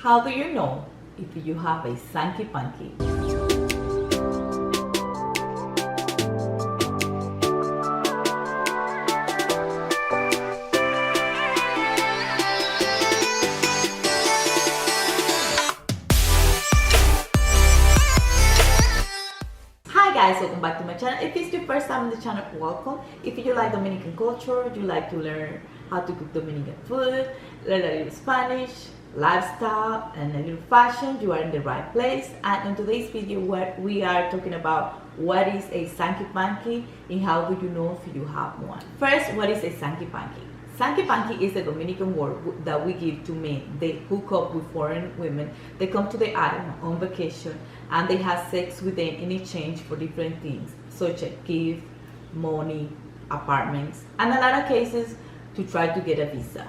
How do you know if you have a Sanky Panky? Hi guys, welcome back to my channel. If it's your first time on the channel, welcome. If you like Dominican culture, you like to learn how to cook Dominican food, learn a little Spanish, lifestyle, and a little fashion, you are in the right place. And in today's video, we are talking about what is a Sanky Panky and how do you know if you have one. First, what is a Sanky Panky? Sanky Panky is a Dominican word that we give to men. They hook up with foreign women. They come to the island on vacation and they have sex with them in exchange for different things, such as gifts, money, apartments, and a lot of cases to try to get a visa.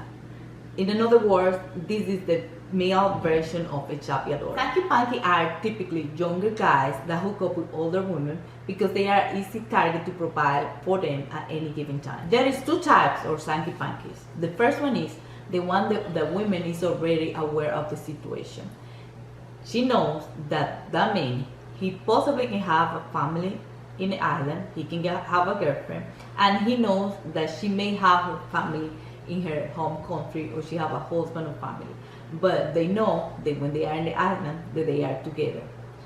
In other words, this is the male version of a chapeador. Sanky Panky are typically younger guys that hook up with older women because they are easy target to provide for them at any given time. There is two types of Sanky Pankys. The first one is the one that the woman is already aware of the situation. She knows that that man, he possibly can have a family in the island, he can have a girlfriend, and he knows that she may have a family in her home country or she have a husband or family, but they know that when they are in the island that they are together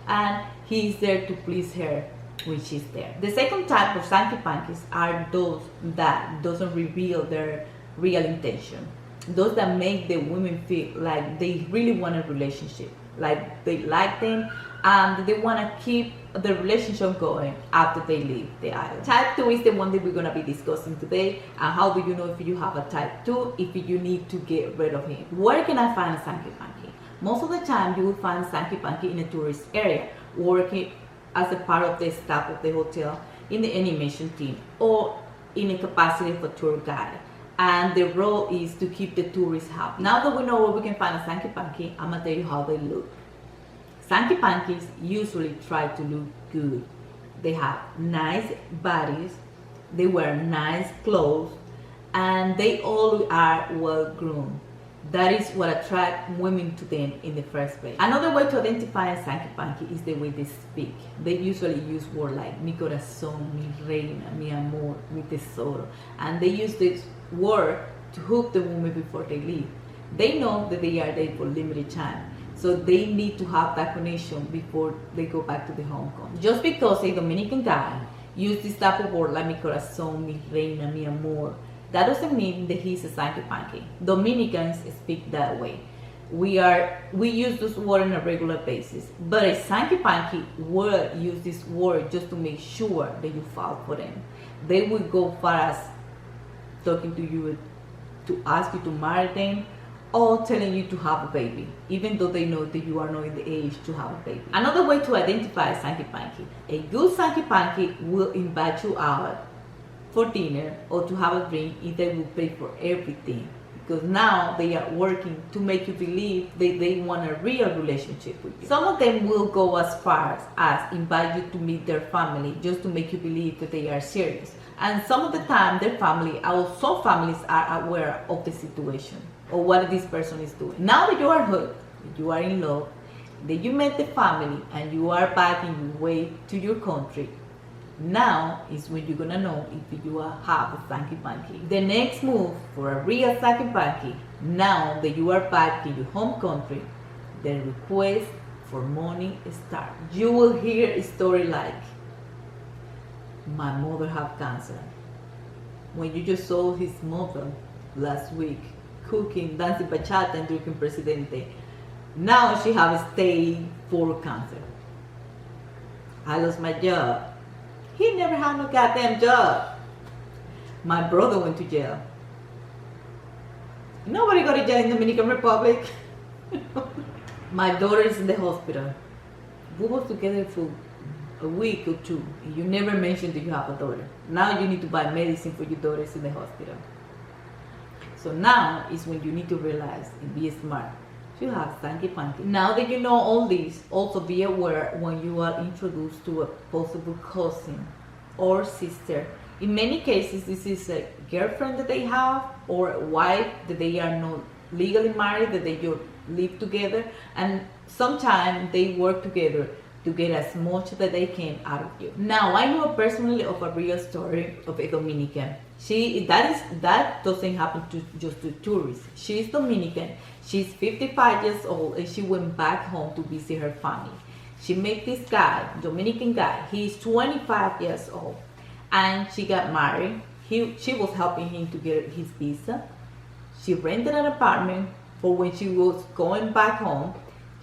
and he is there to please her when she's there. The second type of Sanky Pankies are those that doesn't reveal their real intention, those that make the women feel like they really want a relationship, like they like them and they want to keep the relationship going after they leave the island. Type 2 is the one that we're going to be discussing today, and how do you know if you have a type 2, if you need to get rid of him. Where can I find a Sanky Panky? Most of the time you will find Sanky Panky in a tourist area, working as a part of the staff of the hotel, in the animation team, or in a capacity of a tour guide. And the role is to keep the tourists happy. Now that we know where we can find a Sanky Panky, I'm going to tell you how they look. Sanky Pankies usually try to look good. They have nice bodies, they wear nice clothes, and they all are well groomed. That is what attracts women to them in the first place. Another way to identify a Sanky Panky is the way they speak. They usually use words like mi corazón, mi reina, mi amor, mi tesoro, and they use this word to hook the woman before they leave. They know that they are there for limited time, so they need to have that connection before they go back to the home country. Just because a Dominican guy uses this type of word like mi corazón, mi reina, mi amor, that doesn't mean that he's a Sanky Panky. Dominicans speak that way. We use this word on a regular basis, but a Sanky Panky will use this word just to make sure that you fall for them. They will go far as talking to you to ask you to marry them, or telling you to have a baby, even though they know that you are not in the age to have a baby. Another way to identify a Sanky Panky: a good Sanky Panky will invite you out for dinner or to have a drink if they will pay for everything, because now they are working to make you believe that they want a real relationship with you. Some of them will go as far as invite you to meet their family just to make you believe that they are serious, and some of the time their family, or some families, are aware of the situation or what this person is doing. Now that you are hooked, you are in love, that you met the family and you are back in your way to your country, now is when you're gonna know if you have a Sanky Panky. The next move for a real Sanky Panky, now that you are back in your home country, the request for money starts. You will hear a story like, my mother have cancer. When you just saw his mother last week cooking, dancing bachata and drinking Presidente, now she have stage 4 cancer. I lost my job. He never had no goddamn job. My brother went to jail. Nobody go to jail in Dominican Republic. My daughter is in the hospital. We were together for a week or two. You never mentioned that you have a daughter. Now you need to buy medicine for your daughters in the hospital. So now is when you need to realize and be smart. You have Sanky Panky. Now that you know all this, also be aware when you are introduced to a possible cousin or sister. In many cases, this is a girlfriend that they have or a wife that they are not legally married, that they live together, and sometimes they work together to get as much that they can out of you. Now, I know personally of a real story of a Dominican. That doesn't happen to just to tourists. She's Dominican. She's 55 years old, and she went back home to visit her family. She met this guy, Dominican guy. He's 25 years old, and she got married. She was helping him to get his visa. She rented an apartment for when she was going back home.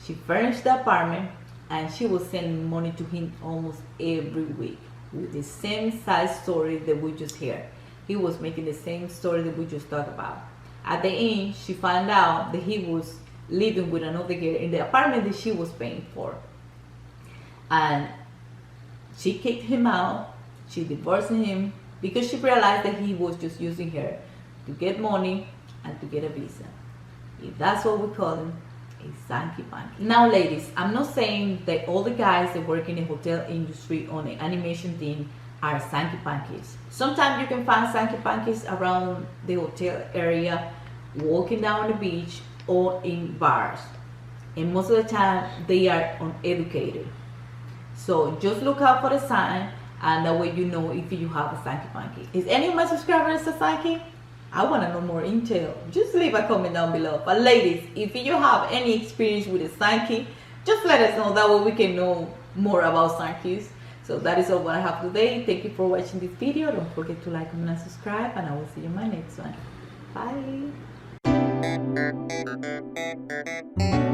She furnished the apartment, and she was sending money to him almost every week with the same side story that we just heard. He was making the same story that we just talked about. At the end, she found out that he was living with another girl in the apartment that she was paying for. And she kicked him out. She divorced him because she realized that he was just using her to get money and to get a visa. If that's what we call him, a Sanky Panky. Now, ladies, I'm not saying that all the guys that work in the hotel industry on the animation team are Sanky Pankies. Sometimes you can find Sanky Pankies around the hotel area, walking down the beach or in bars. And most of the time, they are uneducated. So just look out for the sign, and that way you know if you have a Sanky Panky. Is any of my subscribers a Sanky? I want to know more intel. Just leave a comment down below. But ladies, if you have any experience with a Sanky, just let us know. That way we can know more about Sankys. So that is all what I have today. Thank you for watching this video. Don't forget to like, comment, and subscribe. And I will see you in my next one. Bye.